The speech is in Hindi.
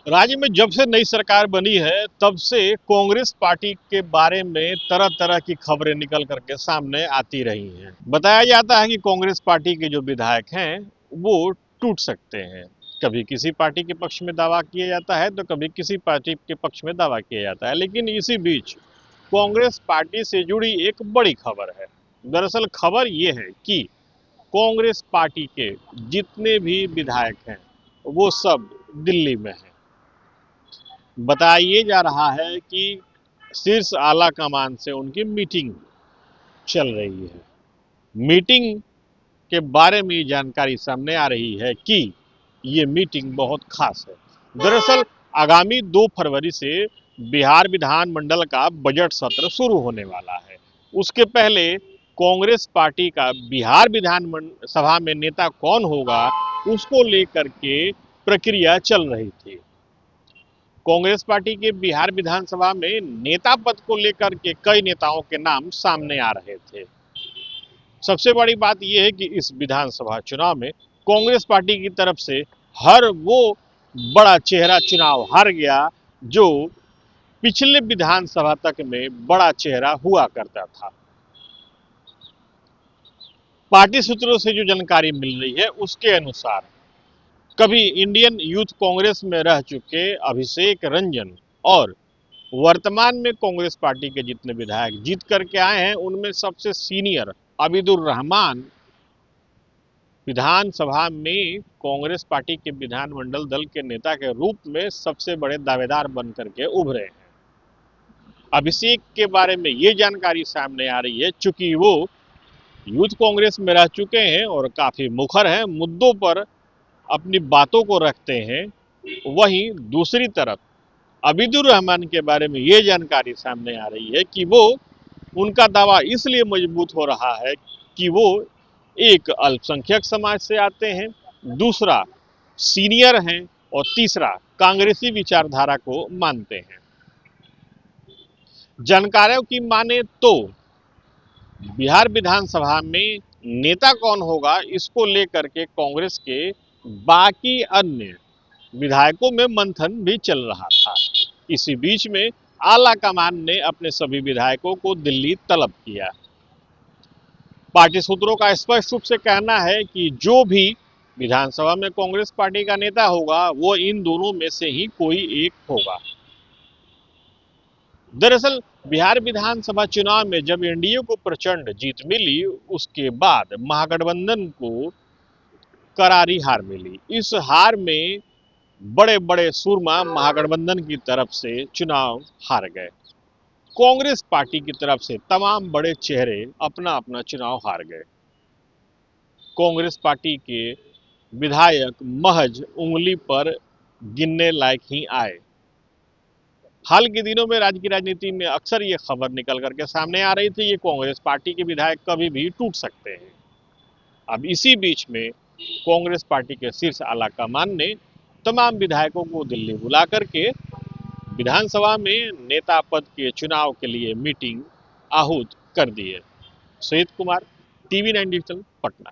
राज्य में जब से नई सरकार बनी है तब से कांग्रेस पार्टी के बारे में तरह तरह की खबरें निकल करके सामने आती रही हैं। बताया जाता है कि कांग्रेस पार्टी के जो विधायक हैं वो टूट सकते हैं। कभी किसी पार्टी के पक्ष में दावा किया जाता है तो कभी किसी पार्टी के पक्ष में दावा किया जाता है, लेकिन इसी बीच कांग्रेस पार्टी से जुड़ी एक बड़ी खबर है। दरअसल खबर ये है कि कांग्रेस पार्टी के जितने भी विधायक हैं वो सब दिल्ली में हैं। बताया जा रहा है कि शीर्ष आला कमान से उनकी मीटिंग चल रही है। मीटिंग के बारे में जानकारी सामने आ रही है कि ये मीटिंग बहुत खास है। दरअसल आगामी 2 फरवरी से बिहार विधानमंडल का बजट सत्र शुरू होने वाला है। उसके पहले कांग्रेस पार्टी का बिहार विधान सभा में नेता कौन होगा उसको लेकर के प्रक्रिया चल रही थी। कांग्रेस पार्टी के बिहार विधानसभा में नेता पद को लेकर के कई नेताओं के नाम सामने आ रहे थे। सबसे बड़ी बात यह है कि इस विधानसभा चुनाव में कांग्रेस पार्टी की तरफ से हर वो बड़ा चेहरा चुनाव हार गया जो पिछले विधानसभा तक में बड़ा चेहरा हुआ करता था। पार्टी सूत्रों से जो जानकारी मिल रही है उसके अनुसार कभी इंडियन यूथ कांग्रेस में रह चुके अभिषेक रंजन और वर्तमान में कांग्रेस पार्टी के जितने विधायक जीत करके आए हैं उनमें सबसे सीनियर अबीदुर रहमान विधानसभा में कांग्रेस पार्टी के विधानमंडल दल के नेता के रूप में सबसे बड़े दावेदार बन करके उभरे हैं। अभिषेक के बारे में ये जानकारी सामने आ रही है, चूंकि वो यूथ कांग्रेस में रह चुके हैं और काफी मुखर हैं, मुद्दों पर अपनी बातों को रखते हैं। वहीं दूसरी तरफ अबीदुर रहमान के बारे में ये जानकारी सामने आ रही है कि वो उनका दावा इसलिए मजबूत हो रहा है कि वो एक अल्पसंख्यक समाज से आते हैं, दूसरा सीनियर हैं और तीसरा कांग्रेसी विचारधारा को मानते हैं। जानकारों की माने तो बिहार विधानसभा में नेता कौन होगा इसको लेकर के कांग्रेस के बाकी अन्य विधायकों में मंथन भी चल रहा था। इसी बीच में आला कमान ने अपने सभी विधायकों को दिल्ली तलब किया। पार्टी सूत्रों का स्पष्ट रूप से कहना है कि जो भी विधानसभा में कांग्रेस पार्टी का नेता होगा वो इन दोनों में से ही कोई एक होगा। दरअसल बिहार विधानसभा चुनाव में जब एनडीए को प्रचंड जीत मिली उसके बाद महागठबंधन को करारी हार मिली। इस हार में बड़े बड़े सूरमा महागठबंधन की तरफ से चुनाव हार गए। कांग्रेस पार्टी की तरफ से तमाम बड़े चेहरे अपना अपना चुनाव हार गए। कांग्रेस पार्टी के विधायक महज उंगली पर गिनने लायक ही आए। हाल के दिनों में राज्य की राजनीति में अक्सर ये खबर निकल करके सामने आ रही थी कि कांग्रेस पार्टी के विधायक कभी भी टूट सकते हैं। अब इसी बीच में कांग्रेस पार्टी के शीर्ष आला कमान ने तमाम विधायकों को दिल्ली बुला करके विधानसभा में नेता पद के चुनाव के लिए मीटिंग आहूत कर दी है। Sujit Kumar, TV 9 digital, Patna.